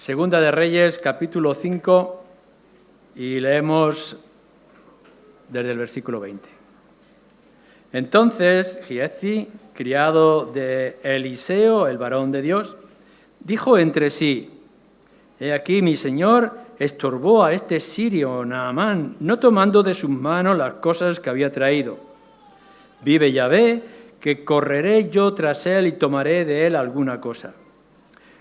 Segunda de Reyes, capítulo 5, y leemos desde el versículo 20. Entonces Giezi, criado de Eliseo, el varón de Dios, dijo entre sí: He aquí mi señor estorbó a este sirio Naamán, no tomando de sus manos las cosas que había traído. Vive Yahvé, que correré yo tras él y tomaré de él alguna cosa.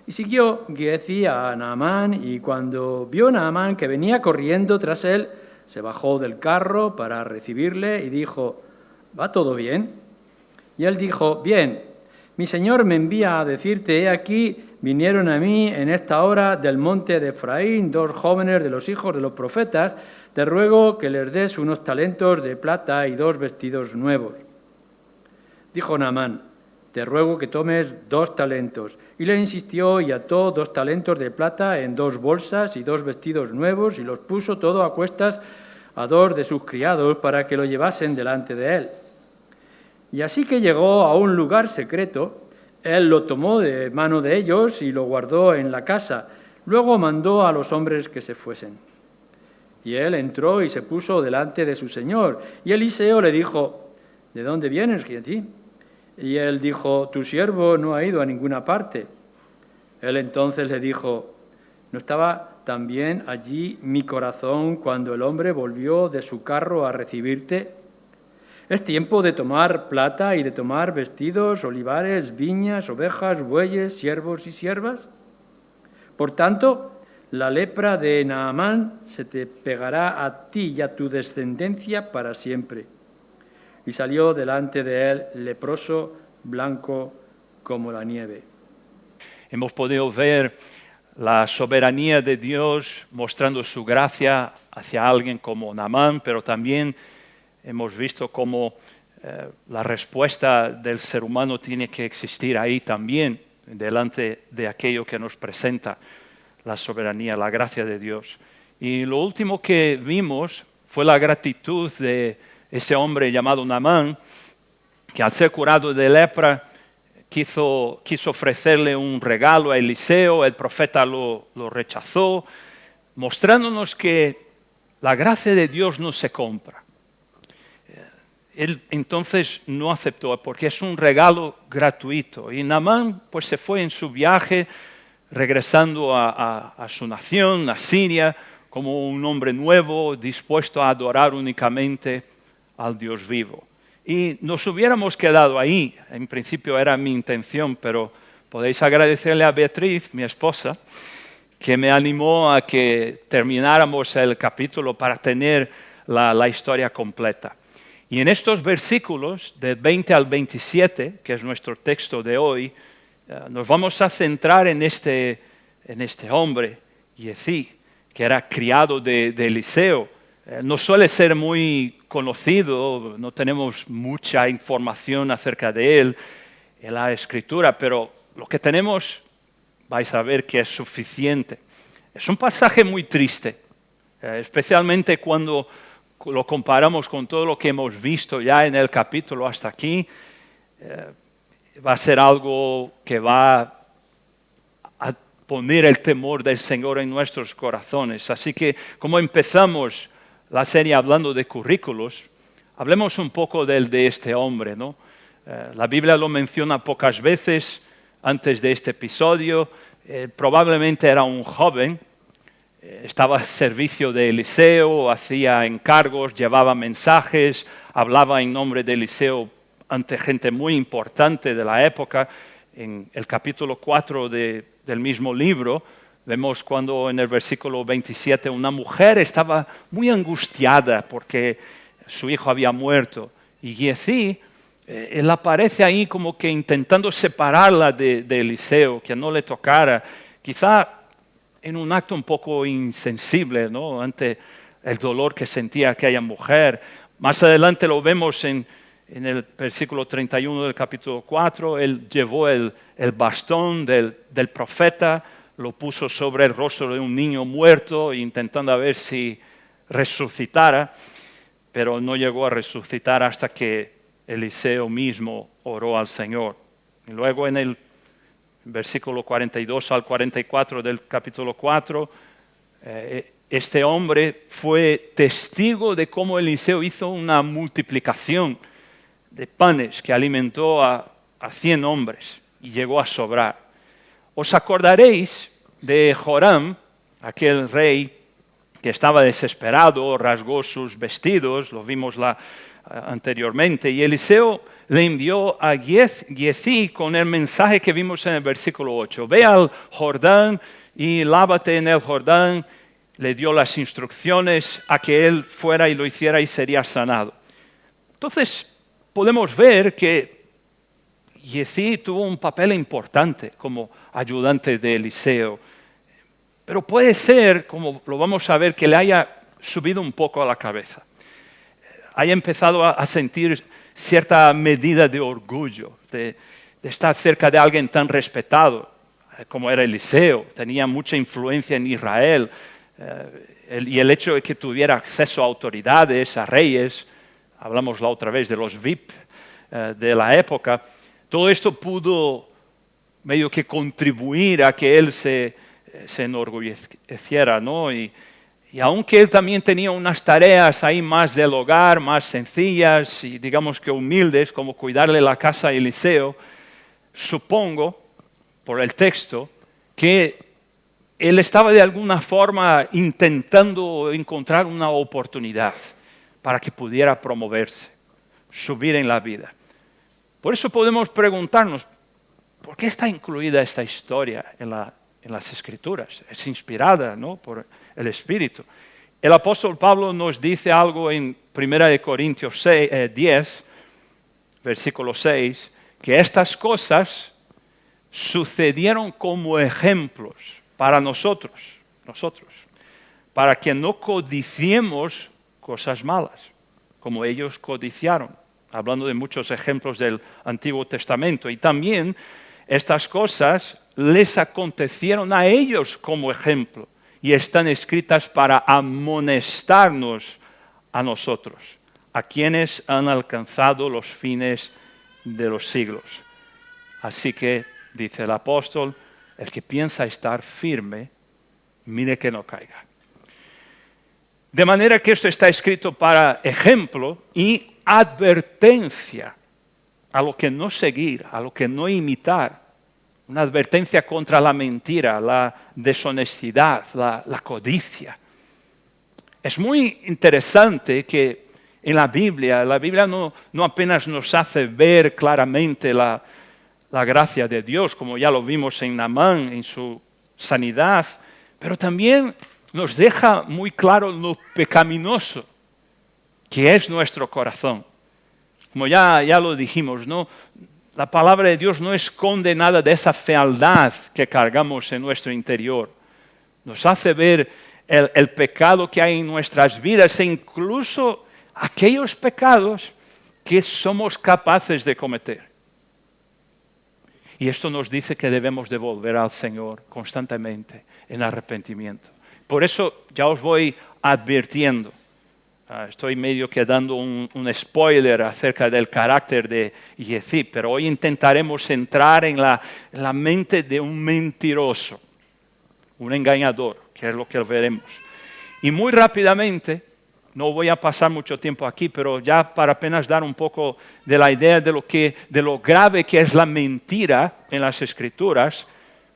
Y siguió Giezi a Naamán, y cuando vio Naamán que venía corriendo tras él, se bajó del carro para recibirle y dijo: ¿Va todo bien? Y él dijo: Bien, mi señor me envía a decirte: he aquí, vinieron a mí en esta hora del monte de Efraín 2 jóvenes de los hijos de los profetas, te ruego que les des unos talentos de plata y 2 vestidos nuevos. Dijo Naamán: te ruego que tomes 2 talentos. Y le insistió y ató 2 talentos de plata en 2 bolsas y 2 vestidos nuevos, y los puso todo a cuestas a 2 de sus criados para que lo llevasen delante de él. Y así que llegó a un lugar secreto, él lo tomó de mano de ellos y lo guardó en la casa. Luego mandó a los hombres que se fuesen. Y él entró y se puso delante de su señor. Y Eliseo le dijo: ¿de dónde vienes, Giezi? Y él dijo: tu siervo no ha ido a ninguna parte. Él entonces le dijo: ¿no estaba también allí mi corazón cuando el hombre volvió de su carro a recibirte? Es tiempo de tomar plata y de tomar vestidos, olivares, viñas, ovejas, bueyes, siervos y siervas. Por tanto, la lepra de Naamán se te pegará a ti y a tu descendencia para siempre. Y salió delante de él leproso, blanco como la nieve. Hemos podido ver la soberanía de Dios mostrando su gracia hacia alguien como Naamán, pero también hemos visto cómo la respuesta del ser humano tiene que existir ahí también, delante de aquello que nos presenta la soberanía, la gracia de Dios. Y lo último que vimos fue la gratitud de ese hombre llamado Naamán, que al ser curado de lepra quiso ofrecerle un regalo a Eliseo. El profeta lo rechazó, mostrándonos que la gracia de Dios no se compra. Él entonces no aceptó porque es un regalo gratuito. Y Naamán pues se fue en su viaje, regresando a su nación, a Siria, como un hombre nuevo, dispuesto a adorar únicamente al Dios vivo. Y nos hubiéramos quedado ahí, en principio era mi intención, pero podéis agradecerle a Beatriz, mi esposa, que me animó a que termináramos el capítulo para tener la historia completa. Y en estos versículos, de 20 al 27, que es nuestro texto de hoy, nos vamos a centrar en este hombre, Giezi, que era criado de Eliseo. No suele ser muy conocido, no tenemos mucha información acerca de él en la Escritura, pero lo que tenemos vais a ver que es suficiente. Es un pasaje muy triste, especialmente cuando lo comparamos con todo lo que hemos visto ya en el capítulo hasta aquí. Va a ser algo que va a poner el temor del Señor en nuestros corazones. Así que, como empezamos la serie hablando de currículos, hablemos un poco de este hombre, ¿no? La Biblia lo menciona pocas veces antes de este episodio. Probablemente era un joven, estaba al servicio de Eliseo, hacía encargos, llevaba mensajes, hablaba en nombre de Eliseo ante gente muy importante de la época. En el capítulo 4 del mismo libro, vemos cuando en el versículo 27 una mujer estaba muy angustiada porque su hijo había muerto. Y Giezi, él aparece ahí como que intentando separarla de Eliseo, que no le tocara, quizá en un acto un poco insensible, ¿no?, ante el dolor que sentía aquella mujer. Más adelante lo vemos en el versículo 31 del capítulo 4, él llevó el bastón del profeta, lo puso sobre el rostro de un niño muerto, intentando a ver si resucitara, pero no llegó a resucitar hasta que Eliseo mismo oró al Señor. Y luego en el versículo 42 al 44 del capítulo 4, este hombre fue testigo de cómo Eliseo hizo una multiplicación de panes que alimentó a 100 hombres y llegó a sobrar. Os acordaréis de Joram, aquel rey que estaba desesperado, rasgó sus vestidos, lo vimos anteriormente, y Eliseo le envió a Giezi con el mensaje que vimos en el versículo 8. Ve al Jordán y lávate en el Jordán. Le dio las instrucciones a que él fuera y lo hiciera y sería sanado. Entonces podemos ver que Giezi tuvo un papel importante como ayudante de Eliseo. Pero puede ser, como lo vamos a ver, que le haya subido un poco a la cabeza. Haya empezado a sentir cierta medida de orgullo, de estar cerca de alguien tan respetado como era Eliseo. Tenía mucha influencia en Israel. Y el hecho de que tuviera acceso a autoridades, a reyes, hablamos la otra vez de los VIP de la época, todo esto pudo medio que contribuir a que él se enorgulleciera, ¿no? Y aunque él también tenía unas tareas ahí más del hogar, más sencillas y digamos que humildes, como cuidarle la casa a Eliseo, supongo, por el texto, que él estaba de alguna forma intentando encontrar una oportunidad para que pudiera promoverse, subir en la vida. Por eso podemos preguntarnos, ¿por qué está incluida esta historia en las Escrituras? Es inspirada, ¿no?, por el Espíritu. El apóstol Pablo nos dice algo en 1 Corintios 10, versículo 6, que estas cosas sucedieron como ejemplos para nosotros, para que no codiciemos cosas malas, como ellos codiciaron, hablando de muchos ejemplos del Antiguo Testamento. Y también estas cosas les acontecieron a ellos como ejemplo y están escritas para amonestarnos a nosotros, a quienes han alcanzado los fines de los siglos. Así que, dice el apóstol, el que piensa estar firme, mire que no caiga. De manera que esto está escrito para ejemplo y advertencia a lo que no seguir, a lo que no imitar. Una advertencia contra la mentira, la deshonestidad, la codicia. Es muy interesante que en la Biblia no apenas nos hace ver claramente la gracia de Dios, como ya lo vimos en Naamán, en su sanidad, pero también nos deja muy claro lo pecaminoso que es nuestro corazón. Como ya lo dijimos, ¿no? La palabra de Dios no esconde nada de esa fealdad que cargamos en nuestro interior. Nos hace ver el pecado que hay en nuestras vidas e incluso aquellos pecados que somos capaces de cometer. Y esto nos dice que debemos de volver al Señor constantemente en arrepentimiento. Por eso ya os voy advirtiendo. Estoy medio que dando un spoiler acerca del carácter de Giezi, pero hoy intentaremos entrar en la mente de un mentiroso, un engañador, que es lo que veremos. Y muy rápidamente, no voy a pasar mucho tiempo aquí, pero ya para apenas dar un poco de la idea de lo grave que es la mentira en las Escrituras,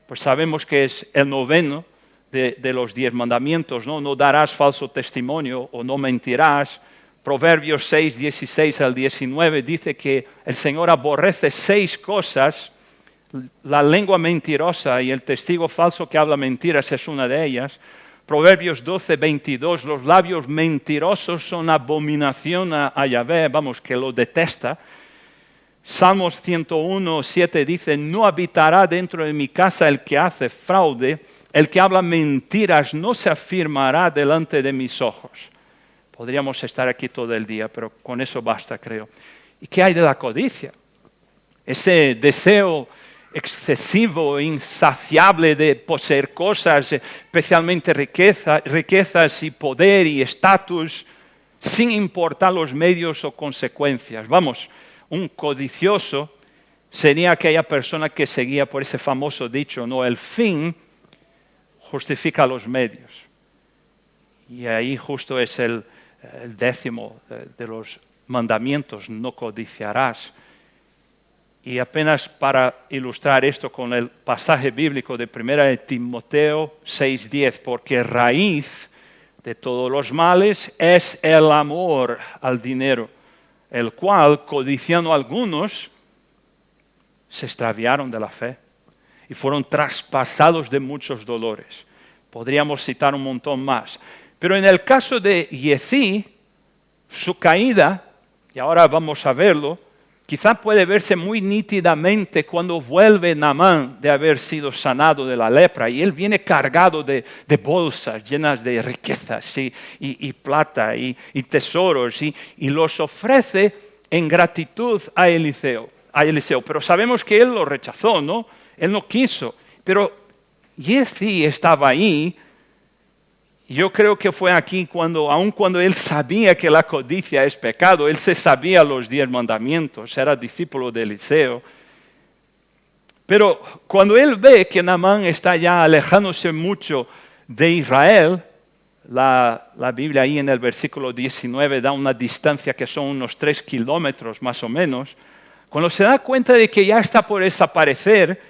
pues sabemos que es el noveno de los 10 mandamientos, ¿no? No darás falso testimonio o no mentirás. Proverbios 6, 16 al 19 dice que el Señor aborrece 6 cosas. La lengua mentirosa y el testigo falso que habla mentiras es una de ellas. Proverbios 12, 22, los labios mentirosos son abominación a Yahvé, vamos, que lo detesta. Salmos 101, 7 dice, no habitará dentro de mi casa el que hace fraude, el que habla mentiras no se afirmará delante de mis ojos. Podríamos estar aquí todo el día, pero con eso basta, creo. ¿Y qué hay de la codicia? Ese deseo excesivo, insaciable de poseer cosas, especialmente riquezas y poder y estatus, sin importar los medios o consecuencias. Vamos, un codicioso sería aquella persona que seguía por ese famoso dicho, ¿no? El fin justifica los medios. Y ahí justo es el 10º de los mandamientos, no codiciarás. Y apenas para ilustrar esto con el pasaje bíblico de 1 Timoteo 6:10, porque raíz de todos los males es el amor al dinero, el cual, codiciando algunos, se extraviaron de la fe y fueron traspasados de muchos dolores. Podríamos citar un montón más. Pero en el caso de Giezi, su caída, y ahora vamos a verlo, quizá puede verse muy nítidamente cuando vuelve Naamán de haber sido sanado de la lepra y él viene cargado de bolsas llenas de riquezas y plata y tesoros y los ofrece en gratitud a Eliseo. Pero sabemos que él lo rechazó, ¿no? Él no quiso. Pero Giezi estaba ahí. Yo creo que fue aquí aun cuando él sabía que la codicia es pecado, él se sabía los 10 mandamientos, era discípulo de Eliseo. Pero cuando él ve que Naamán está ya alejándose mucho de Israel, la Biblia ahí en el versículo 19 da una distancia que son unos 3 kilómetros más o menos, cuando se da cuenta de que ya está por desaparecer,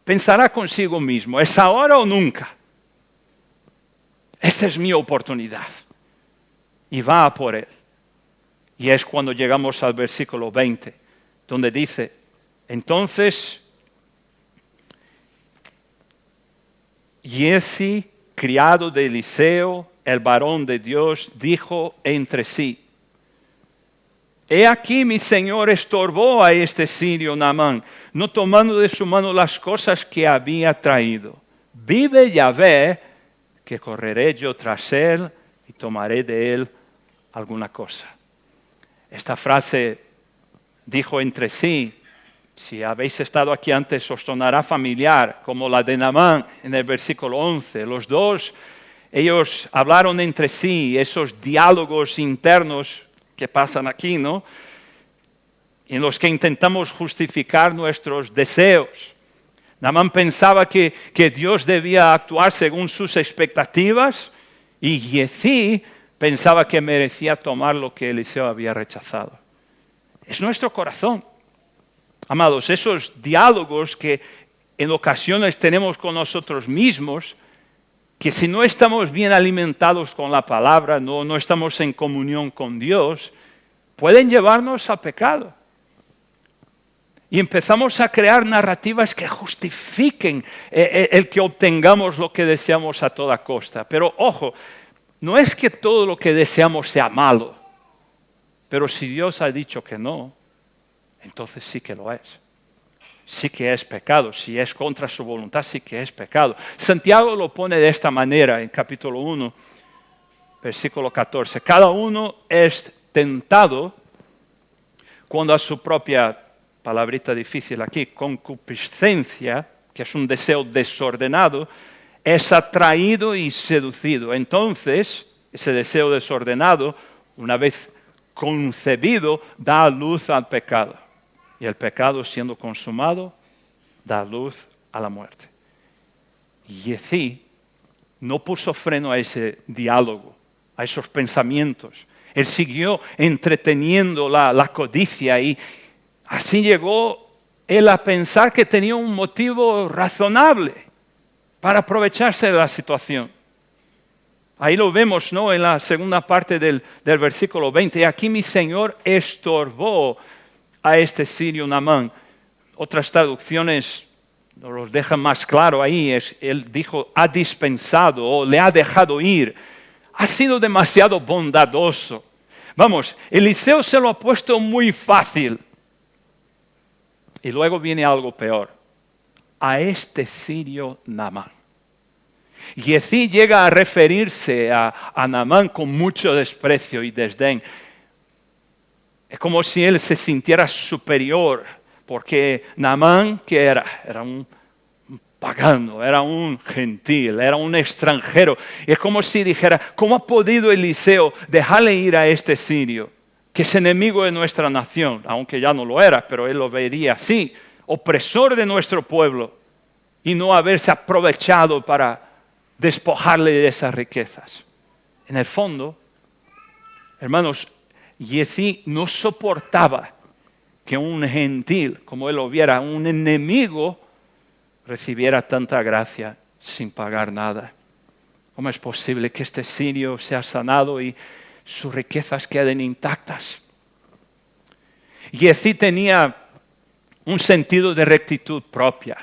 pensará consigo mismo, ¿es ahora o nunca? Esta es mi oportunidad. Y va a por él. Y es cuando llegamos al versículo 20, donde dice, entonces, Giezi, criado de Eliseo, el varón de Dios, dijo entre sí, he aquí mi señor estorbó a este sirio Naamán, no tomando de su mano las cosas que había traído. Vive Yahvé, que correré yo tras él y tomaré de él alguna cosa. Esta frase dijo entre sí, si habéis estado aquí antes os sonará familiar, como la de Naamán en el versículo 11. Los dos, ellos hablaron entre sí, esos diálogos internos que pasan aquí, ¿no? En los que intentamos justificar nuestros deseos. Naamán pensaba que Dios debía actuar según sus expectativas y Giezi pensaba que merecía tomar lo que Eliseo había rechazado. Es nuestro corazón. Amados, esos diálogos que en ocasiones tenemos con nosotros mismos, que si no estamos bien alimentados con la palabra, no estamos en comunión con Dios, pueden llevarnos a pecado. Y empezamos a crear narrativas que justifiquen el que obtengamos lo que deseamos a toda costa. Pero ojo, no es que todo lo que deseamos sea malo. Pero si Dios ha dicho que no, entonces sí que lo es. Sí que es pecado. Si es contra su voluntad, sí que es pecado. Santiago lo pone de esta manera en capítulo 1, versículo 14. Cada uno es tentado cuando a su propia palabrita difícil aquí, concupiscencia, que es un deseo desordenado, es atraído y seducido. Entonces, ese deseo desordenado, una vez concebido, da luz al pecado. Y el pecado, siendo consumado, da luz a la muerte. Giezi no puso freno a ese diálogo, a esos pensamientos. Él siguió entreteniendo la codicia y así llegó él a pensar que tenía un motivo razonable para aprovecharse de la situación. Ahí lo vemos, ¿no? En la segunda parte del versículo 20. Aquí mi Señor estorbó a este sirio Naamán. Otras traducciones nos lo dejan más claro ahí. Él dijo, ha dispensado o le ha dejado ir. Ha sido demasiado bondadoso. Vamos, Eliseo se lo ha puesto muy fácil. Y luego viene algo peor. A este sirio Naamán. Giezi llega a referirse a Naamán con mucho desprecio y desdén. Es como si él se sintiera superior, porque Naamán, ¿qué era? Era un pagano, era un gentil, era un extranjero. Es como si dijera, ¿cómo ha podido Eliseo dejarle ir a este sirio, que es enemigo de nuestra nación? Aunque ya no lo era, pero él lo vería así. opresor de nuestro pueblo y no haberse aprovechado para despojarle de esas riquezas. En el fondo, hermanos, Jefté no soportaba que un gentil, como él lo viera, un enemigo, recibiera tanta gracia sin pagar nada. ¿Cómo es posible que este sirio sea sanado y sus riquezas queden intactas? Jefté tenía un sentido de rectitud propia,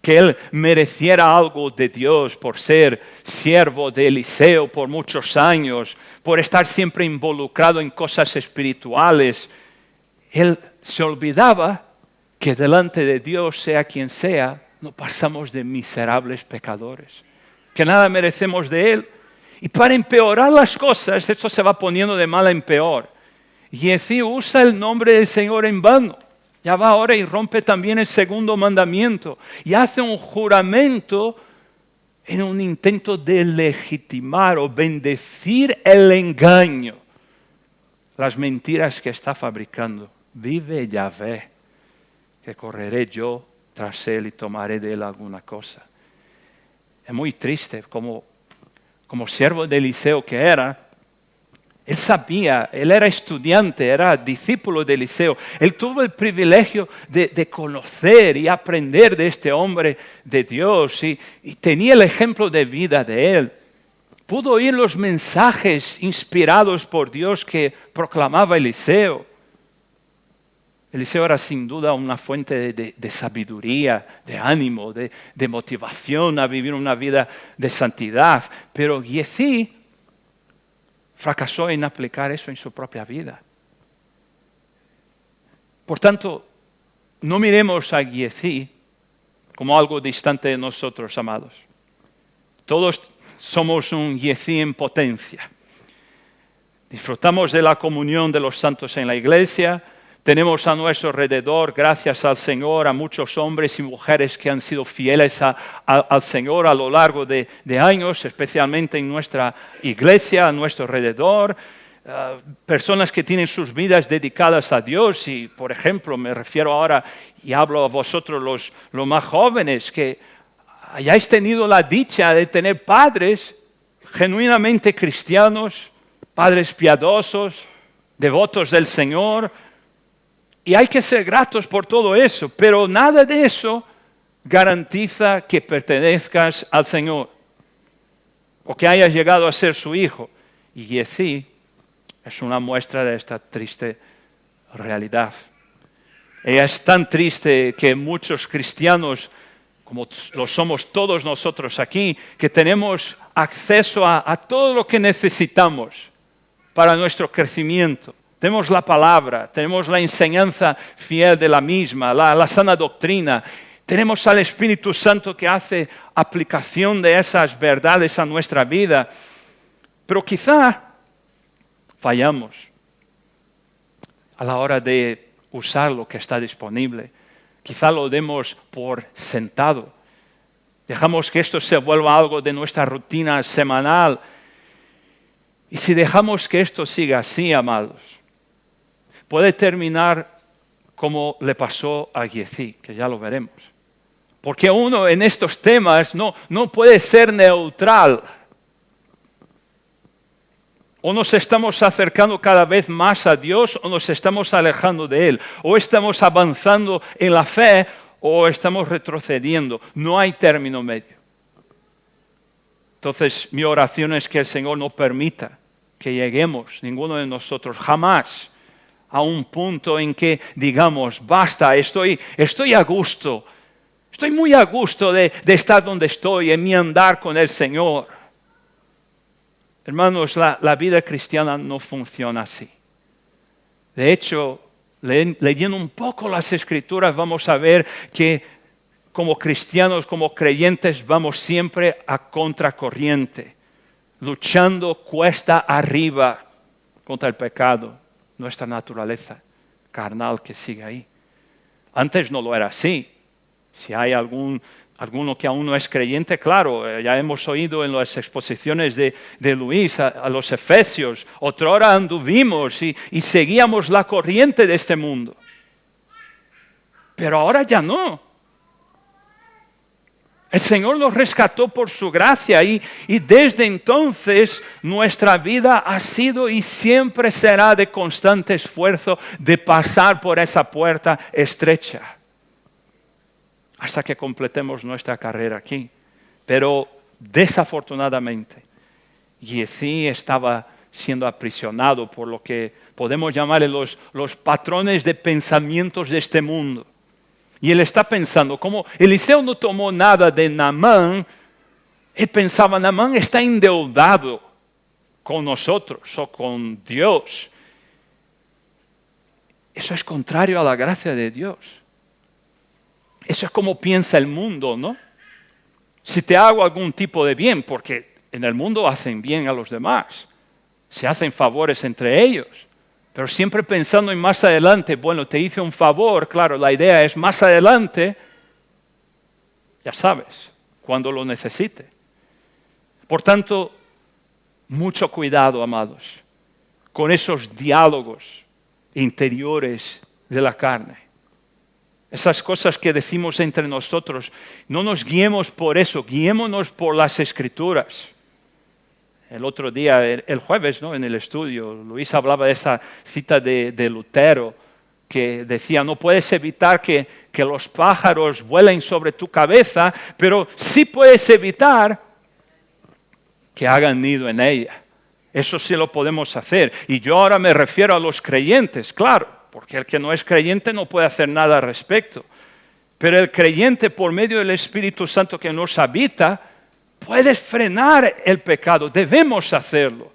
que él mereciera algo de Dios por ser siervo de Eliseo por muchos años, por estar siempre involucrado en cosas espirituales. Él se olvidaba que delante de Dios, sea quien sea, no pasamos de miserables pecadores, que nada merecemos de Él. Y para empeorar las cosas, esto se va poniendo de mal en peor. Jefté usa el nombre del Señor en vano. Ya va ahora y rompe también el segundo mandamiento y hace un juramento en un intento de legitimar o bendecir el engaño, las mentiras que está fabricando. Vive Yahvé, que correré yo tras él y tomaré de él alguna cosa. Es muy triste, como siervo de Eliseo que era, él sabía, él era estudiante, era discípulo de Eliseo. Él tuvo el privilegio de conocer y aprender de este hombre de Dios y tenía el ejemplo de vida de él. Pudo oír los mensajes inspirados por Dios que proclamaba Eliseo. Eliseo era sin duda una fuente de sabiduría, de ánimo, de motivación a vivir una vida de santidad. Pero Jefté fracasó en aplicar eso en su propia vida. Por tanto, no miremos a Jefté como algo distante de nosotros, amados. Todos somos un Jefté en potencia. Disfrutamos de la comunión de los santos en la iglesia. Tenemos a nuestro alrededor, gracias al Señor, a muchos hombres y mujeres que han sido fieles al Señor a lo largo de años, especialmente en nuestra iglesia, a nuestro alrededor. Personas que tienen sus vidas dedicadas a Dios y, por ejemplo, me refiero ahora y hablo a vosotros los más jóvenes, que hayáis tenido la dicha de tener padres genuinamente cristianos, padres piadosos, devotos del Señor. Y hay que ser gratos por todo eso, pero nada de eso garantiza que pertenezcas al Señor o que hayas llegado a ser su hijo. Y Jefté es una muestra de esta triste realidad. Ella es tan triste que muchos cristianos, como lo somos todos nosotros aquí, que tenemos acceso a todo lo que necesitamos para nuestro crecimiento. Tenemos la palabra, tenemos la enseñanza fiel de la misma, la sana doctrina. Tenemos al Espíritu Santo que hace aplicación de esas verdades a nuestra vida. Pero quizá fallamos a la hora de usar lo que está disponible. Quizá lo demos por sentado. Dejamos que esto se vuelva algo de nuestra rutina semanal. Y si dejamos que esto siga así, amados, puede terminar como le pasó a Jefté, que ya lo veremos. Porque uno en estos temas no puede ser neutral. O nos estamos acercando cada vez más a Dios o nos estamos alejando de Él. O estamos avanzando en la fe o estamos retrocediendo. No hay término medio. Entonces mi oración es que el Señor no permita que lleguemos, ninguno de nosotros, jamás, a un punto en que digamos, basta, estoy a gusto, estoy muy a gusto de estar donde estoy, en mi andar con el Señor. Hermanos, la vida cristiana no funciona así. De hecho, leyendo un poco las Escrituras, vamos a ver que como cristianos, como creyentes, vamos siempre a contracorriente, luchando cuesta arriba contra el pecado, nuestra naturaleza carnal que sigue ahí. Antes no lo era así. Si hay alguno que aún no es creyente, claro, ya hemos oído en las exposiciones de Luis a los Efesios, otrora anduvimos y seguíamos la corriente de este mundo. pero ahora ya no. El Señor nos rescató por su gracia y desde entonces nuestra vida ha sido y siempre será de constante esfuerzo de pasar por esa puerta estrecha hasta que completemos nuestra carrera aquí. Pero desafortunadamente, Giezi estaba siendo aprisionado por lo que podemos llamarle los patrones de pensamientos de este mundo. Y él está pensando, como Eliseo no tomó nada de Naamán, él pensaba, Naamán está endeudado con nosotros o con Dios. Eso es contrario a la gracia de Dios. Eso es como piensa el mundo, ¿no? Si te hago algún tipo de bien, porque en el mundo hacen bien a los demás, se hacen favores entre ellos. Pero siempre pensando en más adelante, bueno, te hice un favor, claro, la idea es más adelante, ya sabes, cuando lo necesite. Por tanto, mucho cuidado, amados, con esos diálogos interiores de la carne. Esas cosas que decimos entre nosotros, no nos guiemos por eso, guiémonos por las Escrituras. El otro día, el jueves, ¿no? En el estudio, Luis hablaba de esa cita de Lutero que decía, no puedes evitar que los pájaros vuelen sobre tu cabeza, pero sí puedes evitar que hagan nido en ella. Eso sí lo podemos hacer. Y yo ahora me refiero a los creyentes, claro, porque el que no es creyente no puede hacer nada al respecto. Pero el creyente, por medio del Espíritu Santo que nos habita, puedes frenar el pecado, debemos hacerlo.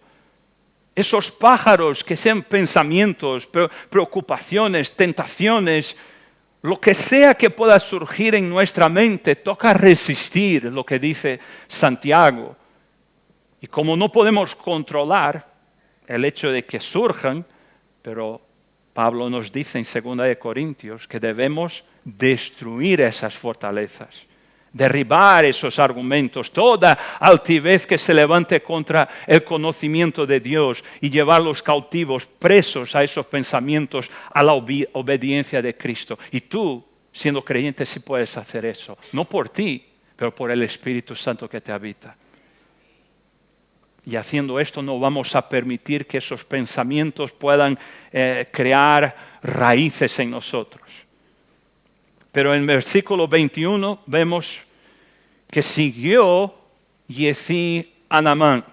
Esos pájaros que sean pensamientos, preocupaciones, tentaciones, lo que sea que pueda surgir en nuestra mente, toca resistir lo que dice Santiago. Y como no podemos controlar el hecho de que surjan, pero Pablo nos dice en 2 Corintios que debemos destruir esas fortalezas. Derribar esos argumentos, toda altivez que se levante contra el conocimiento de Dios y llevarlos cautivos, presos a esos pensamientos, a la obediencia de Cristo. Y tú, siendo creyente, sí puedes hacer eso. No por ti, pero por el Espíritu Santo que te habita. Y haciendo esto no vamos a permitir que esos pensamientos puedan crear raíces en nosotros. Pero en versículo 21 vemos que siguió Giezi a Naamán.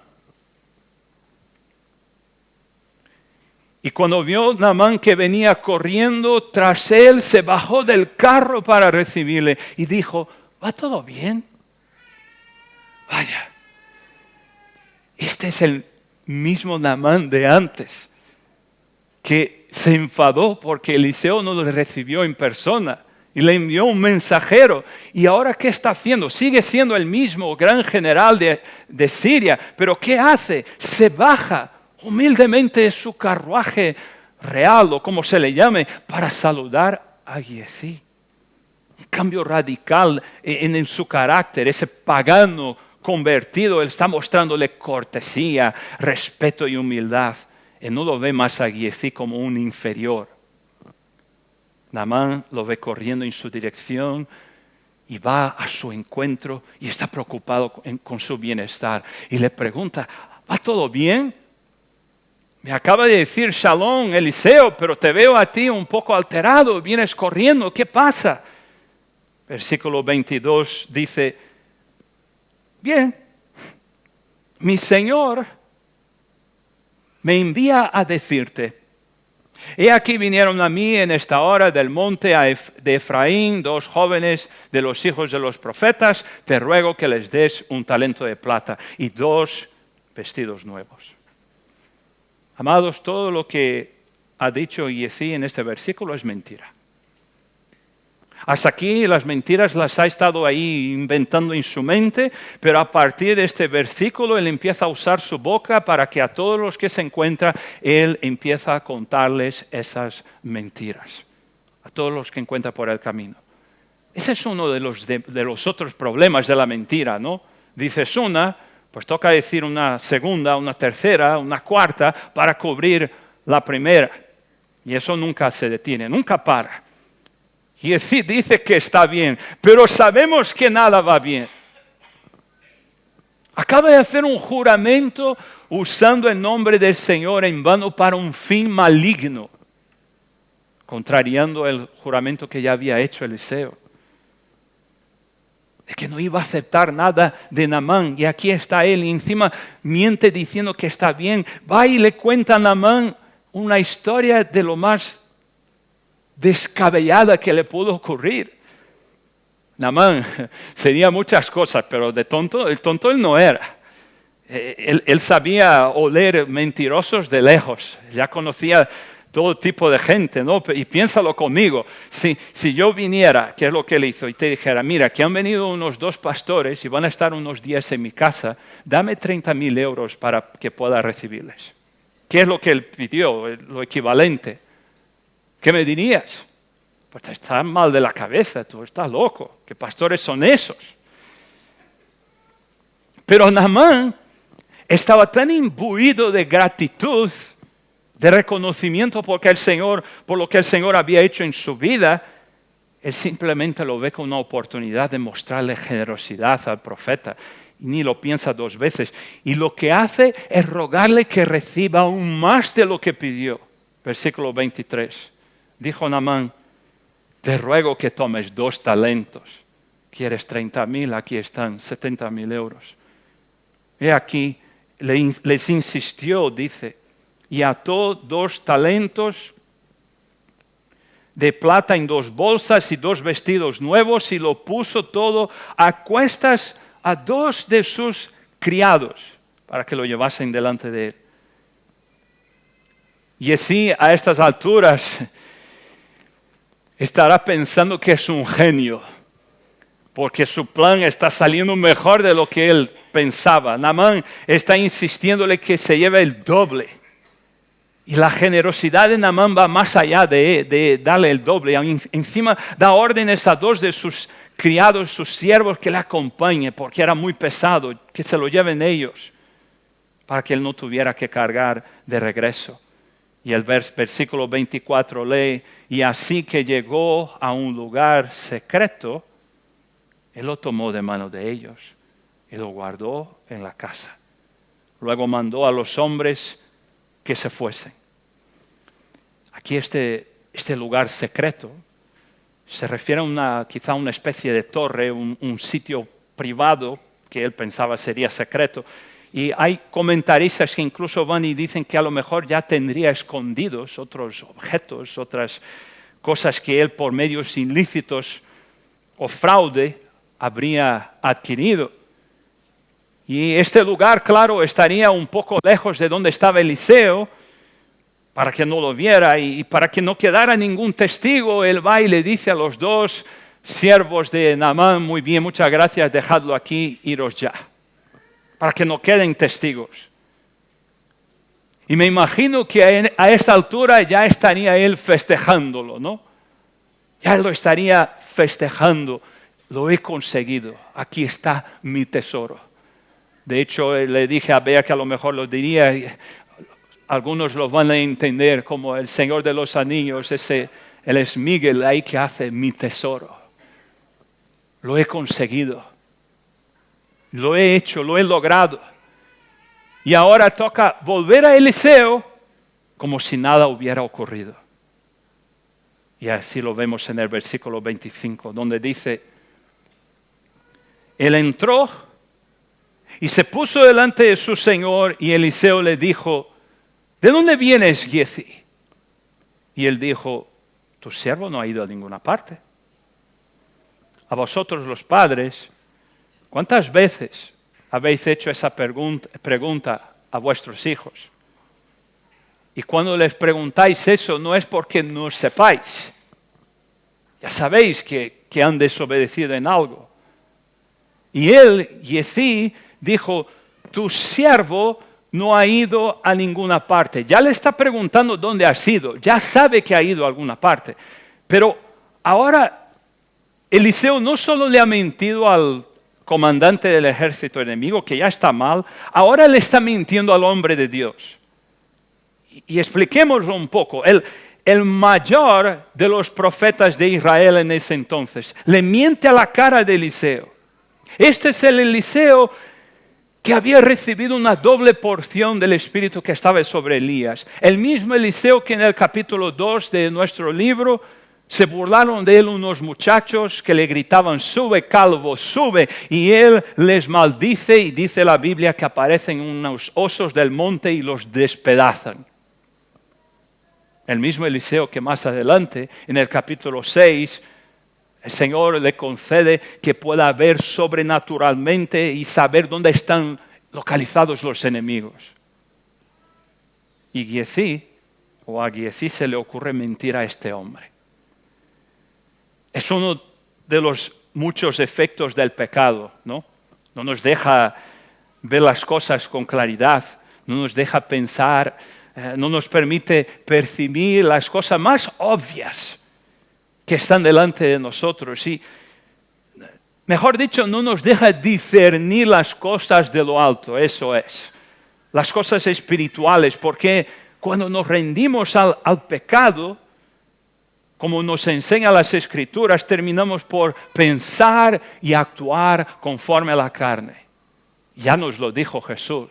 Y cuando vio Naamán que venía corriendo tras él, se bajó del carro para recibirle y dijo, ¿va todo bien? Vaya, este es el mismo Naamán de antes, que se enfadó porque Eliseo no lo recibió en persona. Y le envió un mensajero. ¿Y ahora qué está haciendo? Sigue siendo el mismo gran general de Siria. ¿Pero qué hace? Se baja humildemente de su carruaje real o como se le llame para saludar a Giezi. Un cambio radical en su carácter. Ese pagano convertido, él está mostrándole cortesía, respeto y humildad. Él no lo ve más a Giezi como un inferior. Naamán lo ve corriendo en su dirección y va a su encuentro y está preocupado con su bienestar. Y le pregunta, ¿va todo bien? Me acaba de decir Shalom, Eliseo, pero te veo a ti un poco alterado, vienes corriendo, ¿qué pasa? Versículo 22 dice, bien, mi Señor me envía a decirte, he aquí vinieron a mí en esta hora del monte de Efraín 2 jóvenes de los hijos de los profetas. Te ruego que les des un talento de plata y 2 vestidos nuevos. Amados, todo lo que ha dicho Giezi en este versículo es mentira. Hasta aquí las mentiras las ha estado ahí inventando en su mente, pero a partir de este versículo él empieza a usar su boca para que a todos los que se encuentra, él empieza a contarles esas mentiras. A todos los que encuentra por el camino. Ese es uno de los otros problemas de la mentira, ¿no? Dices una, pues toca decir una segunda, una tercera, una cuarta para cubrir la primera. Y eso nunca se detiene, nunca para. Giezi dice que está bien, pero sabemos que nada va bien. Acaba de hacer un juramento usando el nombre del Señor en vano para un fin maligno, contrariando el juramento que ya había hecho Eliseo. Es que no iba a aceptar nada de Naamán, y aquí está él, y encima miente diciendo que está bien. Va y le cuenta a Naamán una historia de lo más descabellada que le pudo ocurrir. Naamán sería muchas cosas, pero el tonto él no era. Él sabía oler mentirosos de lejos, ya conocía todo tipo de gente, ¿no? Y piénsalo conmigo, si yo viniera, ¿qué es lo que él hizo? Y te dijera, mira, que han venido unos 2 pastores y van a estar unos días en mi casa, dame 30.000 euros para que pueda recibirles. ¿Qué es lo que él pidió? Lo equivalente. ¿Qué me dirías? Pues estás mal de la cabeza, tú estás loco. ¿Qué pastores son esos? Pero Naamán estaba tan imbuido de gratitud, de reconocimiento por lo que el Señor había hecho en su vida, él simplemente lo ve como una oportunidad de mostrarle generosidad al profeta. Y ni lo piensa 2 veces. Y lo que hace es rogarle que reciba aún más de lo que pidió. Versículo 23. Dijo Naamán, te ruego que tomes 2 talentos. ¿Quieres 30.000? Aquí están 70.000 euros. He aquí, les insistió, dice, y ató 2 talentos de plata en 2 bolsas y 2 vestidos nuevos y lo puso todo a cuestas a 2 de sus criados para que lo llevasen delante de él. Y así a estas alturas estará pensando que es un genio, porque su plan está saliendo mejor de lo que él pensaba. Naamán está insistiéndole que se lleve el doble. Y la generosidad de Naamán va más allá de darle el doble. Encima da órdenes a 2 de sus criados, sus siervos, que le acompañen, porque era muy pesado, que se lo lleven ellos, para que él no tuviera que cargar de regreso. Y el versículo 24 lee, y así que llegó a un lugar secreto, él lo tomó de mano de ellos y lo guardó en la casa. Luego mandó a los hombres que se fuesen. Aquí este lugar secreto se refiere a quizá una especie de torre, un sitio privado que él pensaba sería secreto. Y hay comentaristas que incluso van y dicen que a lo mejor ya tendría escondidos otros objetos, otras cosas que él por medios ilícitos o fraude habría adquirido. Y este lugar, claro, estaría un poco lejos de donde estaba Eliseo, para que no lo viera y para que no quedara ningún testigo. Él va y le dice a los 2 siervos de Naamán, muy bien, muchas gracias, dejadlo aquí, iros ya, para que no queden testigos. Y me imagino que a esta altura ya estaría él festejándolo, ¿no? Ya lo estaría festejando. Lo he conseguido, aquí está mi tesoro. De hecho, le dije a Bea que a lo mejor lo diría, algunos lo van a entender como el Señor de los Anillos, él es Miguel ahí que hace mi tesoro. Lo he conseguido, lo he hecho, lo he logrado. Y ahora toca volver a Eliseo como si nada hubiera ocurrido. Y así lo vemos en el versículo 25, donde dice, él entró y se puso delante de su señor y Eliseo le dijo, ¿de dónde vienes, Giezi? Y él dijo, tu siervo no ha ido a ninguna parte. A vosotros los padres, ¿cuántas veces habéis hecho esa pregunta a vuestros hijos? Y cuando les preguntáis eso, no es porque no sepáis. Ya sabéis que han desobedecido en algo. Y él, Giezi, dijo, tu siervo no ha ido a ninguna parte. Ya le está preguntando dónde ha ido. Ya sabe que ha ido a alguna parte. Pero ahora Eliseo no solo le ha mentido al comandante del ejército enemigo, que ya está mal, ahora le está mintiendo al hombre de Dios. Y expliquémoslo un poco. el mayor de los profetas de Israel en ese entonces. Le miente a la cara de Eliseo. Este es el Eliseo que había recibido una doble porción del Espíritu que estaba sobre Elías. El mismo Eliseo que en el capítulo 2 de nuestro libro se burlaron de él unos muchachos que le gritaban, sube calvo, sube, y él les maldice y dice la Biblia que aparecen unos osos del monte y los despedazan. El mismo Eliseo que más adelante, en el capítulo 6, el Señor le concede que pueda ver sobrenaturalmente y saber dónde están localizados los enemigos. Y a Giezi se le ocurre mentir a este hombre. Es uno de los muchos efectos del pecado, ¿no? No nos deja ver las cosas con claridad, no nos deja pensar, no nos permite percibir las cosas más obvias que están delante de nosotros. Y, mejor dicho, no nos deja discernir las cosas de lo alto, eso es. Las cosas espirituales, porque cuando nos rendimos al pecado, como nos enseñan las Escrituras, terminamos por pensar y actuar conforme a la carne. Ya nos lo dijo Jesús.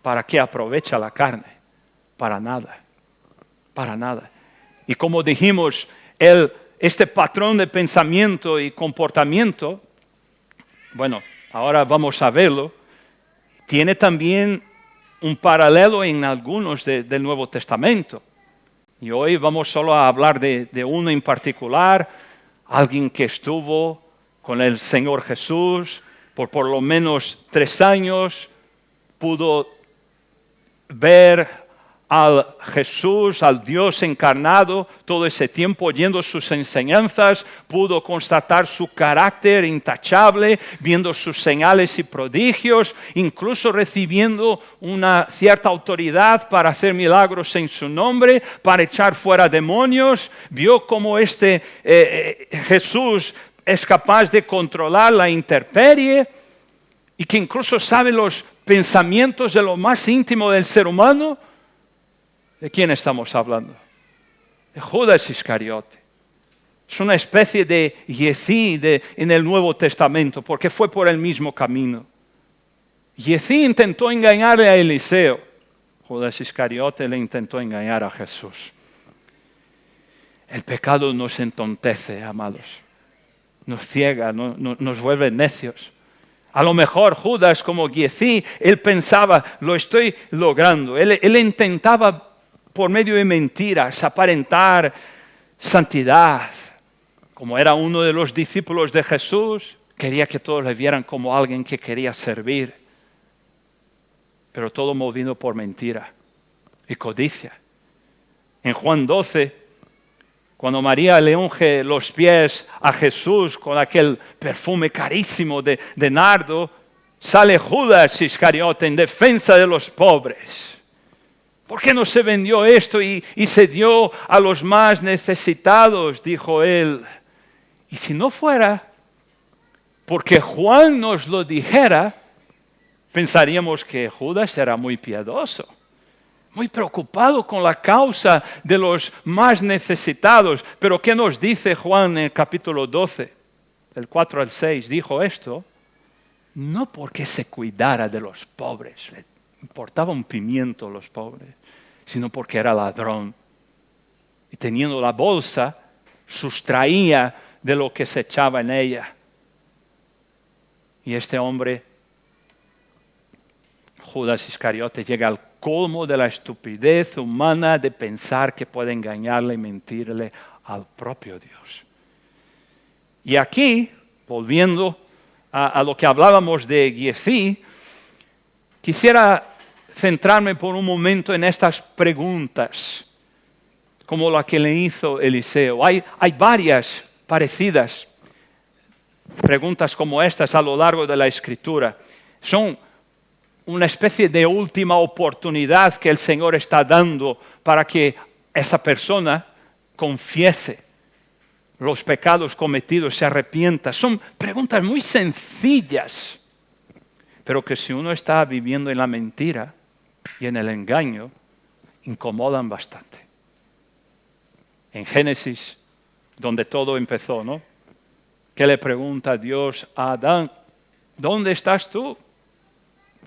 ¿Para qué aprovecha la carne? Para nada. Para nada. Y como dijimos, este patrón de pensamiento y comportamiento, bueno, ahora vamos a verlo, tiene también un paralelo en algunos del Nuevo Testamento. Y hoy vamos solo a hablar de uno en particular, alguien que estuvo con el Señor Jesús por lo menos 3 años, pudo ver al Jesús, al Dios encarnado, todo ese tiempo oyendo sus enseñanzas, pudo constatar su carácter intachable, viendo sus señales y prodigios, incluso recibiendo una cierta autoridad para hacer milagros en su nombre, para echar fuera demonios. Vio cómo Jesús es capaz de controlar la intemperie y que incluso sabe los pensamientos de lo más íntimo del ser humano. ¿De quién estamos hablando? De Judas Iscariote. Es una especie de Giezi en el Nuevo Testamento, porque fue por el mismo camino. Giezi intentó engañarle a Eliseo. Judas Iscariote le intentó engañar a Jesús. El pecado nos entontece, amados. Nos ciega, nos vuelve necios. A lo mejor Judas, como Giezi, él pensaba, lo estoy logrando. Él intentaba por medio de mentiras aparentar santidad. Como era uno de los discípulos de Jesús, quería que todos le vieran como alguien que quería servir. Pero todo movido por mentira y codicia. En Juan 12, cuando María le unge los pies a Jesús con aquel perfume carísimo de nardo, sale Judas Iscariote en defensa de los pobres. ¿Por qué no se vendió esto y se dio a los más necesitados? Dijo él. Y si no fuera porque Juan nos lo dijera, pensaríamos que Judas era muy piadoso, muy preocupado con la causa de los más necesitados. Pero ¿qué nos dice Juan en el capítulo 12, del 4 al 6? Dijo esto, no porque se cuidara de los pobres, le importaba un pimiento los pobres, sino porque era ladrón. Y teniendo la bolsa, sustraía de lo que se echaba en ella. Y este hombre, Judas Iscariote, llega al colmo de la estupidez humana de pensar que puede engañarle y mentirle al propio Dios. Y aquí, volviendo a lo que hablábamos de Giezi, quisiera centrarme por un momento en estas preguntas, como la que le hizo Eliseo. Hay varias parecidas preguntas como estas a lo largo de la Escritura. Son una especie de última oportunidad que el Señor está dando para que esa persona confiese los pecados cometidos, se arrepienta. Son preguntas muy sencillas, pero que si uno está viviendo en la mentira y en el engaño, incomodan bastante. en Génesis, donde todo empezó, ¿no? Que le pregunta Dios a Adán, ¿dónde estás tú?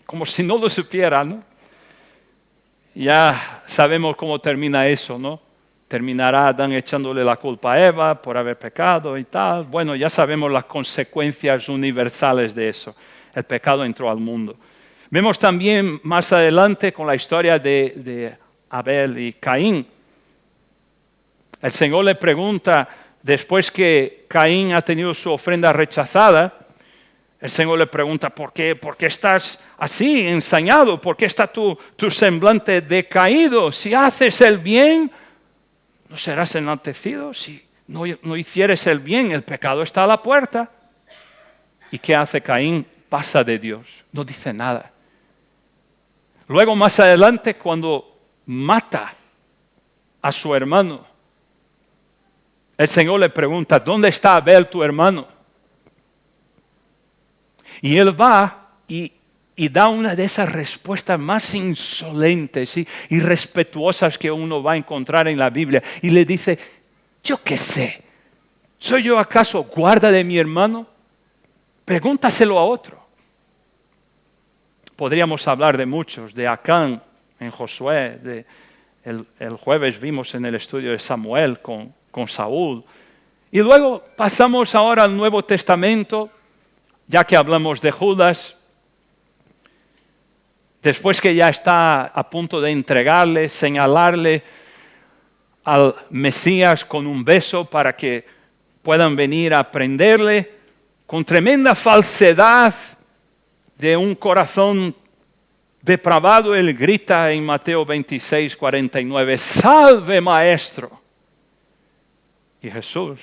Como si no lo supiera, ¿no? Ya sabemos cómo termina eso, ¿no? Terminará Adán echándole la culpa a Eva por haber pecado y tal. Bueno, ya sabemos las consecuencias universales de eso. El pecado entró al mundo. Vemos también más adelante con la historia de Abel y Caín. El Señor le pregunta, después que Caín ha tenido su ofrenda rechazada, el Señor le pregunta, ¿por qué estás así, ensañado? ¿Por qué está tu semblante decaído? Si haces el bien, no serás enaltecido. Si no hicieres el bien, el pecado está a la puerta. ¿Y qué hace Caín? Pasa de Dios, no dice nada. Luego, más adelante, cuando mata a su hermano, el Señor le pregunta, ¿dónde está Abel, tu hermano? Y él va y da una de esas respuestas más insolentes y irrespetuosas que uno va a encontrar en la Biblia. Y le dice, yo qué sé, ¿soy yo acaso guarda de mi hermano? Pregúntaselo a otro. Podríamos hablar de muchos, de Acán en Josué, el jueves vimos en el estudio de Samuel con Saúl. Y luego pasamos ahora al Nuevo Testamento, ya que hablamos de Judas. Después que ya está a punto de entregarle, señalarle al Mesías con un beso para que puedan venir a prenderle, con tremenda falsedad de un corazón depravado, él grita en Mateo 26, 49, ¡salve, maestro! Y Jesús,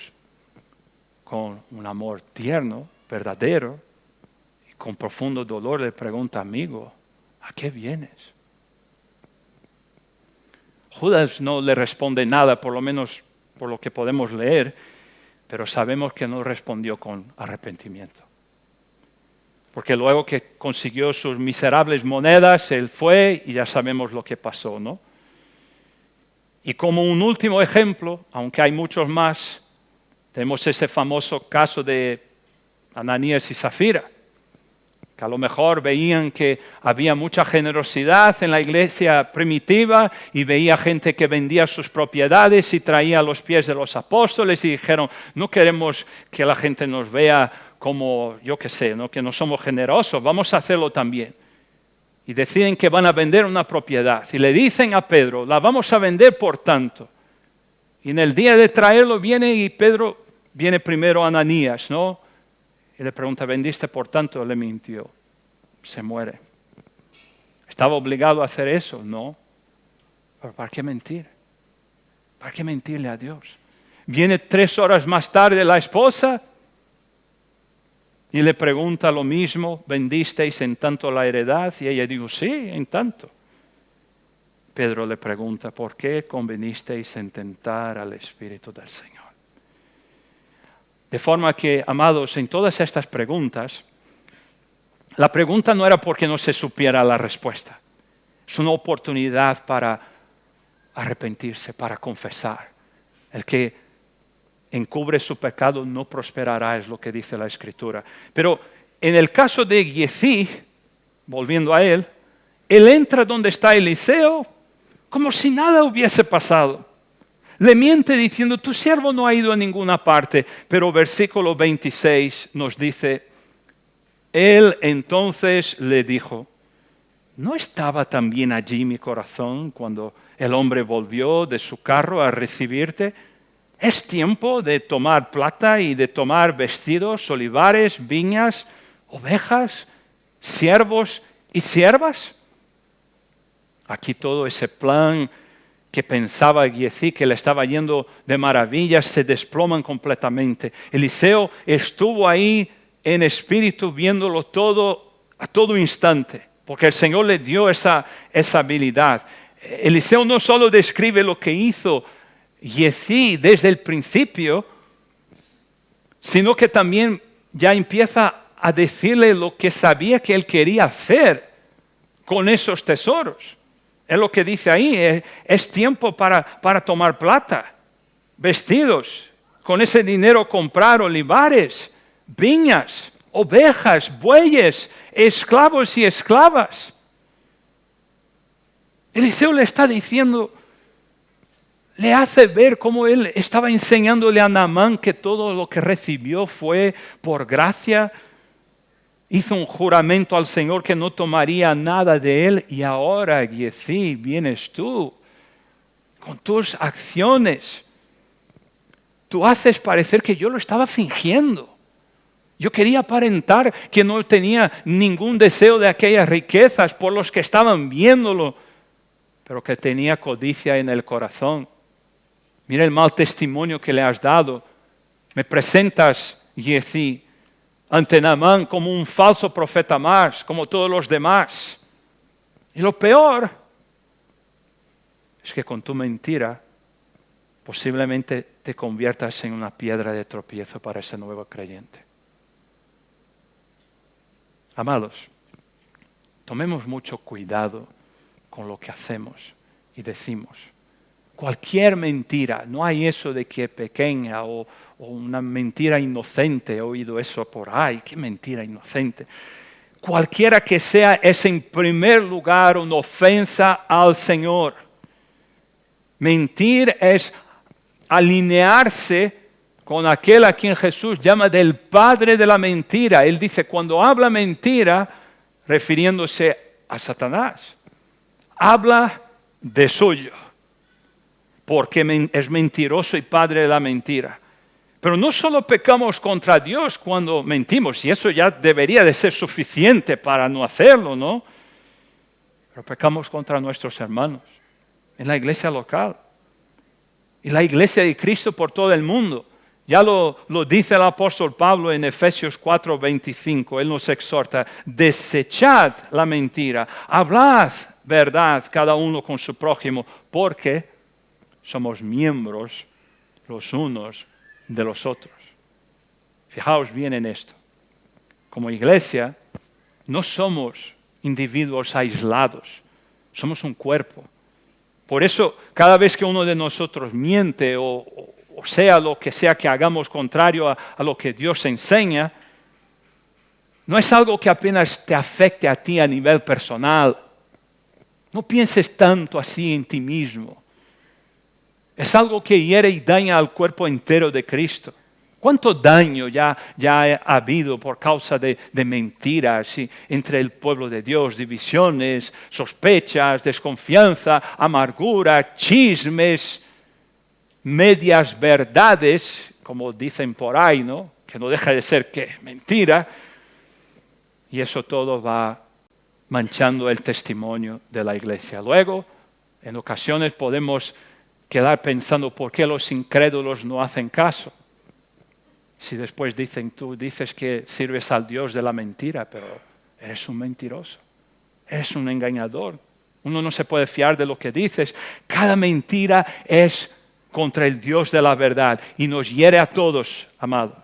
con un amor tierno, verdadero, y con profundo dolor le pregunta, amigo, ¿a qué vienes? Judas no le responde nada, por lo menos por lo que podemos leer, pero sabemos que no respondió con arrepentimiento. Porque luego que consiguió sus miserables monedas, él fue y ya sabemos lo que pasó, ¿no? Y como un último ejemplo, aunque hay muchos más, tenemos ese famoso caso de Ananías y Zafira, que a lo mejor veían que había mucha generosidad en la iglesia primitiva y veía gente que vendía sus propiedades y traía a los pies de los apóstoles y dijeron, no queremos que la gente nos vea como, yo qué sé, ¿no? Que no somos generosos, vamos a hacerlo también. Y deciden que van a vender una propiedad y le dicen a Pedro, la vamos a vender por tanto. Y en el día de traerlo viene primero Ananías, ¿no? Y le pregunta, ¿vendiste por tanto? Le mintió. Se muere. ¿Estaba obligado a hacer eso? No. ¿Pero para qué mentir? ¿Para qué mentirle a Dios? Viene 3 horas más tarde la esposa y le pregunta lo mismo, ¿vendisteis en tanto la heredad? Y ella dijo, sí, en tanto. Pedro le pregunta, ¿por qué convenisteis en tentar al Espíritu del Señor? De forma que, amados, en todas estas preguntas, la pregunta no era porque no se supiera la respuesta. Es una oportunidad para arrepentirse, para confesar. El que encubre su pecado no prosperará, es lo que dice la Escritura. Pero en el caso de Giezi, volviendo a él entra donde está Eliseo como si nada hubiese pasado. Le miente diciendo, tu siervo no ha ido a ninguna parte. Pero versículo 26 nos dice, él entonces le dijo, ¿no estaba también allí mi corazón cuando el hombre volvió de su carro a recibirte? ¿Es tiempo de tomar plata y de tomar vestidos, olivares, viñas, ovejas, siervos y siervas? Aquí todo ese plan que pensaba Giezi que le estaba yendo de maravillas se desploman completamente. Eliseo estuvo ahí en espíritu viéndolo todo a todo instante, porque el Señor le dio esa habilidad. Eliseo no solo describe lo que hizo Giezi desde el principio, sino que también ya empieza a decirle lo que sabía que él quería hacer con esos tesoros. Es lo que dice ahí, es tiempo para tomar plata. vestidos. Con ese dinero comprar olivares, viñas, ovejas, bueyes, esclavos y esclavas. Eliseo le está diciendo, le hace ver cómo él estaba enseñándole a Naamán que todo lo que recibió fue por gracia. Hizo un juramento al Señor que no tomaría nada de él y ahora, Giezi, vienes tú con tus acciones. Tú haces parecer que yo lo estaba fingiendo. Yo quería aparentar que no tenía ningún deseo de aquellas riquezas por los que estaban viéndolo, pero que tenía codicia en el corazón. Mira el mal testimonio que le has dado. Me presentas, Giezi, ante Naamán como un falso profeta más, como todos los demás. Y lo peor es que con tu mentira posiblemente te conviertas en una piedra de tropiezo para ese nuevo creyente. Amados, tomemos mucho cuidado con lo que hacemos y decimos. Cualquier mentira, no hay eso de que es pequeña o una mentira inocente, he oído eso por ahí, qué mentira inocente. Cualquiera que sea, es en primer lugar una ofensa al Señor. Mentir es alinearse con aquel a quien Jesús llama del padre de la mentira. Él dice, cuando habla mentira, refiriéndose a Satanás, habla de suyo, porque es mentiroso y padre de la mentira. Pero no solo pecamos contra Dios cuando mentimos, y eso ya debería de ser suficiente para no hacerlo, ¿no? Pero pecamos contra nuestros hermanos en la iglesia local y la iglesia de Cristo por todo el mundo. Ya lo dice el apóstol Pablo en Efesios 4:25. Él nos exhorta, desechad la mentira, hablad verdad cada uno con su prójimo, porque somos miembros los unos de los otros. Fijaos bien en esto. Como iglesia, no somos individuos aislados, somos un cuerpo. Por eso, cada vez que uno de nosotros miente o sea lo que sea que hagamos contrario a lo que Dios enseña, no es algo que apenas te afecte a ti a nivel personal. No pienses tanto así en ti mismo. Es algo que hiere y daña al cuerpo entero de Cristo. ¿Cuánto daño ya ha habido por causa de mentiras entre el pueblo de Dios? Divisiones, sospechas, desconfianza, amargura, chismes, medias verdades, como dicen por ahí, ¿no? Que no deja de ser que mentira. Y eso todo va manchando el testimonio de la iglesia. Luego, en ocasiones podemos quedar pensando por qué los incrédulos no hacen caso. Si después tú dices que sirves al Dios de la mentira, pero eres un mentiroso, eres un engañador. Uno no se puede fiar de lo que dices. Cada mentira es contra el Dios de la verdad y nos hiere a todos, amados.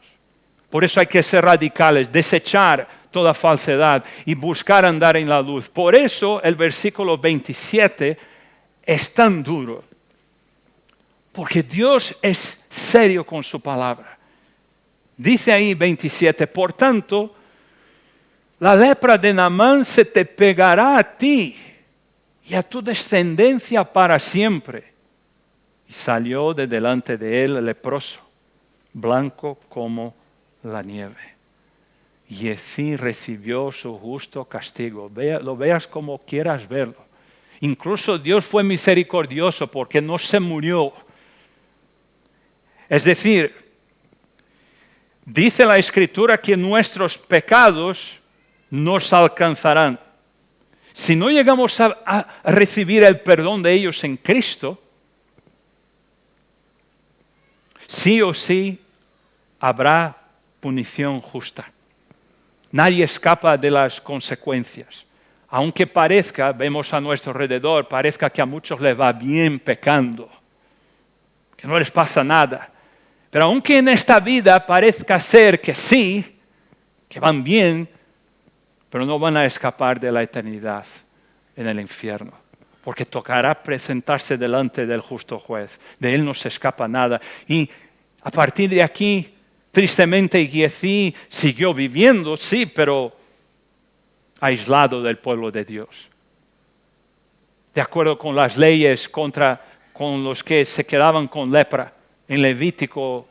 Por eso hay que ser radicales, desechar toda falsedad y buscar andar en la luz. Por eso el versículo 27 es tan duro, porque Dios es serio con su palabra. Dice ahí 27, por tanto, la lepra de Naamán se te pegará a ti y a tu descendencia para siempre. Y salió de delante de él leproso, blanco como la nieve. Y así recibió su justo castigo. Lo veas como quieras verlo. Incluso Dios fue misericordioso porque no se murió. Es decir, dice la Escritura que nuestros pecados nos alcanzarán. Si no llegamos a recibir el perdón de ellos en Cristo, sí o sí habrá punición justa. Nadie escapa de las consecuencias. Aunque vemos a nuestro alrededor, parezca que a muchos les va bien pecando, que no les pasa nada. Pero aunque en esta vida parezca ser que sí, que van bien, pero no van a escapar de la eternidad en el infierno. porque tocará presentarse delante del justo juez. De él no se escapa nada. Y a partir de aquí, tristemente, Giezi siguió viviendo, sí, pero aislado del pueblo de Dios. De acuerdo con las leyes con los que se quedaban con lepra. En Levítico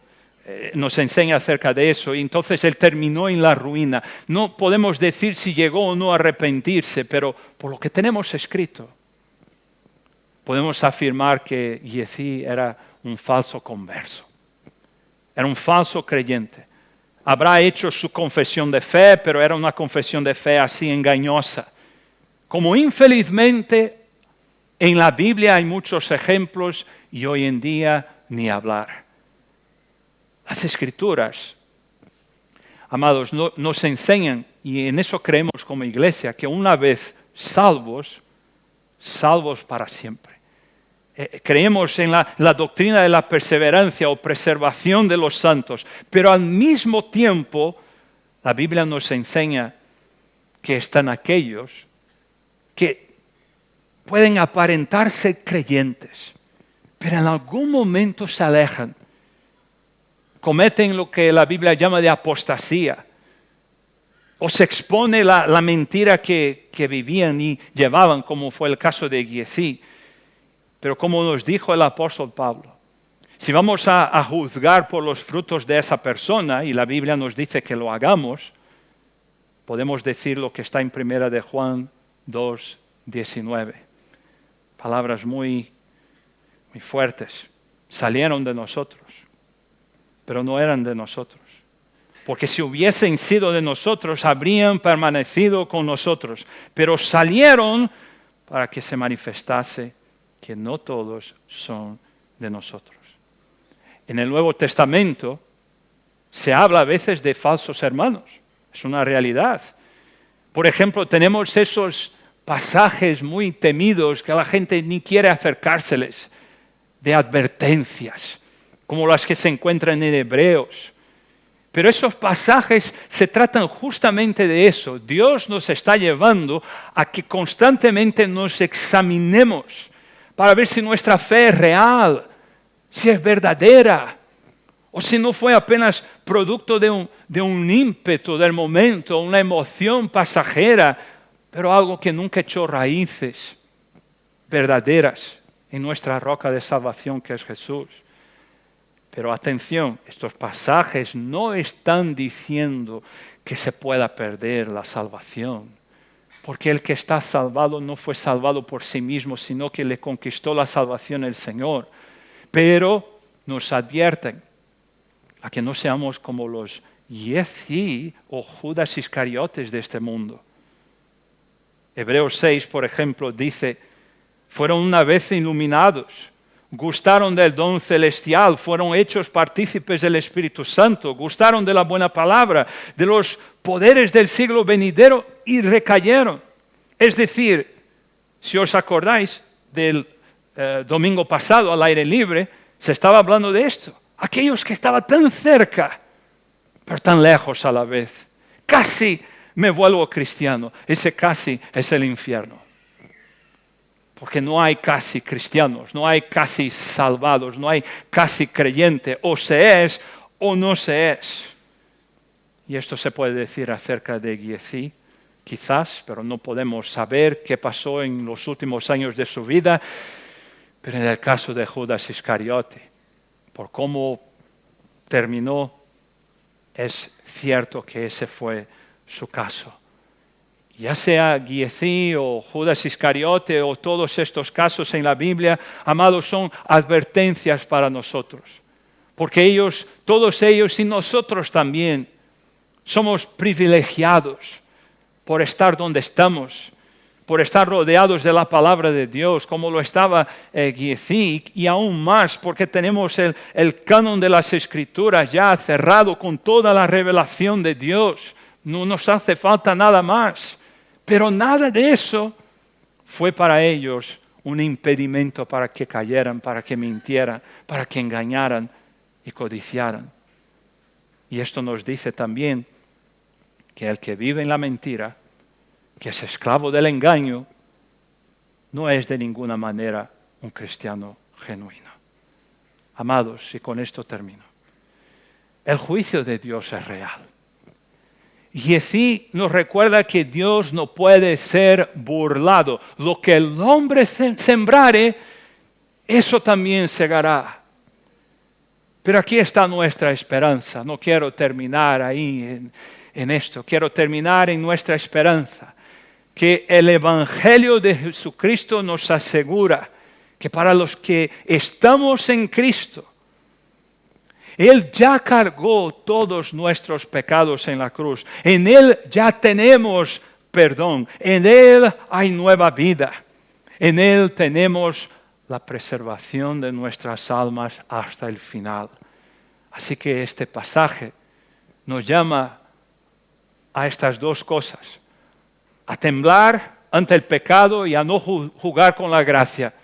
nos enseña acerca de eso. Y entonces él terminó en la ruina. No podemos decir si llegó o no a arrepentirse, pero por lo que tenemos escrito, podemos afirmar que Giezi era un falso converso. Era un falso creyente. Habrá hecho su confesión de fe, pero era una confesión de fe así engañosa. Como infelizmente en la Biblia hay muchos ejemplos y hoy en día ni hablar. Las Escrituras, amados, nos enseñan, y en eso creemos como iglesia, que una vez salvos, salvos para siempre. Creemos en la doctrina de la perseverancia o preservación de los santos, pero al mismo tiempo la Biblia nos enseña que están aquellos que pueden aparentarse creyentes, pero en algún momento se alejan, cometen lo que la Biblia llama de apostasía, o se expone la mentira que vivían y llevaban, como fue el caso de Giezi. Pero como nos dijo el apóstol Pablo, si vamos a juzgar por los frutos de esa persona, y la Biblia nos dice que lo hagamos, podemos decir lo que está en 1 de Juan 2:19. Palabras muy fuertes. Salieron de nosotros, pero no eran de nosotros. Porque si hubiesen sido de nosotros, habrían permanecido con nosotros. Pero salieron para que se manifestase que no todos son de nosotros. En el Nuevo Testamento se habla a veces de falsos hermanos. Es una realidad. Por ejemplo, tenemos esos pasajes muy temidos que la gente ni quiere acercárseles, de advertencias, como las que se encuentran en Hebreos. Pero esos pasajes se tratan justamente de eso. Dios nos está llevando a que constantemente nos examinemos para ver si nuestra fe es real, si es verdadera, o si no fue apenas producto de un ímpetu del momento, una emoción pasajera, pero algo que nunca echó raíces verdaderas en nuestra roca de salvación que es Jesús. Pero atención, estos pasajes no están diciendo que se pueda perder la salvación, porque el que está salvado no fue salvado por sí mismo, sino que le conquistó la salvación el Señor. Pero nos advierten a que no seamos como los Giezi o Judas Iscariotes de este mundo. Hebreos 6, por ejemplo, dice, fueron una vez iluminados, gustaron del don celestial, fueron hechos partícipes del Espíritu Santo, gustaron de la buena palabra, de los poderes del siglo venidero y recayeron. Es decir, si os acordáis del domingo pasado al aire libre, se estaba hablando de esto. Aquellos que estaban tan cerca, pero tan lejos a la vez. Casi me vuelvo cristiano. Ese casi es el infierno. Porque no hay casi cristianos, no hay casi salvados, no hay casi creyente. O se es o no se es. Y esto se puede decir acerca de Giezi, quizás, pero no podemos saber qué pasó en los últimos años de su vida. Pero en el caso de Judas Iscariote, por cómo terminó, es cierto que ese fue su caso. Ya sea Giezi o Judas Iscariote o todos estos casos en la Biblia, amados, son advertencias para nosotros. Porque ellos, todos ellos y nosotros también, somos privilegiados por estar donde estamos, por estar rodeados de la palabra de Dios, como lo estaba Giezi, y aún más porque tenemos el canon de las Escrituras ya cerrado con toda la revelación de Dios. No nos hace falta nada más. Pero nada de eso fue para ellos un impedimento para que cayeran, para que mintieran, para que engañaran y codiciaran. Y esto nos dice también que el que vive en la mentira, que es esclavo del engaño, no es de ninguna manera un cristiano genuino. Amados, y con esto termino. El juicio de Dios es real. Y así nos recuerda que Dios no puede ser burlado. Lo que el hombre sembrare, eso también segará. Pero aquí está nuestra esperanza. No quiero terminar ahí en esto. Quiero terminar en nuestra esperanza. Que el Evangelio de Jesucristo nos asegura que para los que estamos en Cristo, Él ya cargó todos nuestros pecados en la cruz. En Él ya tenemos perdón. En Él hay nueva vida. En Él tenemos la preservación de nuestras almas hasta el final. Así que este pasaje nos llama a estas dos cosas. A temblar ante el pecado y a no jugar con la gracia.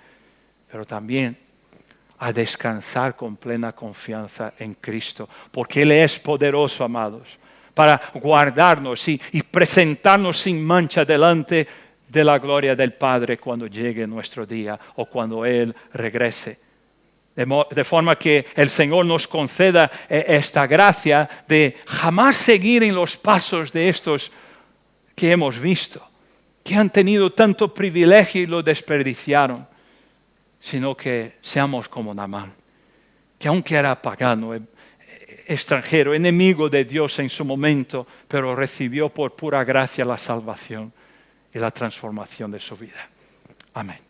Pero también a descansar con plena confianza en Cristo, porque Él es poderoso, amados, para guardarnos y presentarnos sin mancha delante de la gloria del Padre cuando llegue nuestro día o cuando Él regrese. De forma que el Señor nos conceda esta gracia de jamás seguir en los pasos de estos que hemos visto, que han tenido tanto privilegio y lo desperdiciaron, sino que seamos como Naamán, que aunque era pagano, extranjero, enemigo de Dios en su momento, pero recibió por pura gracia la salvación y la transformación de su vida. Amén.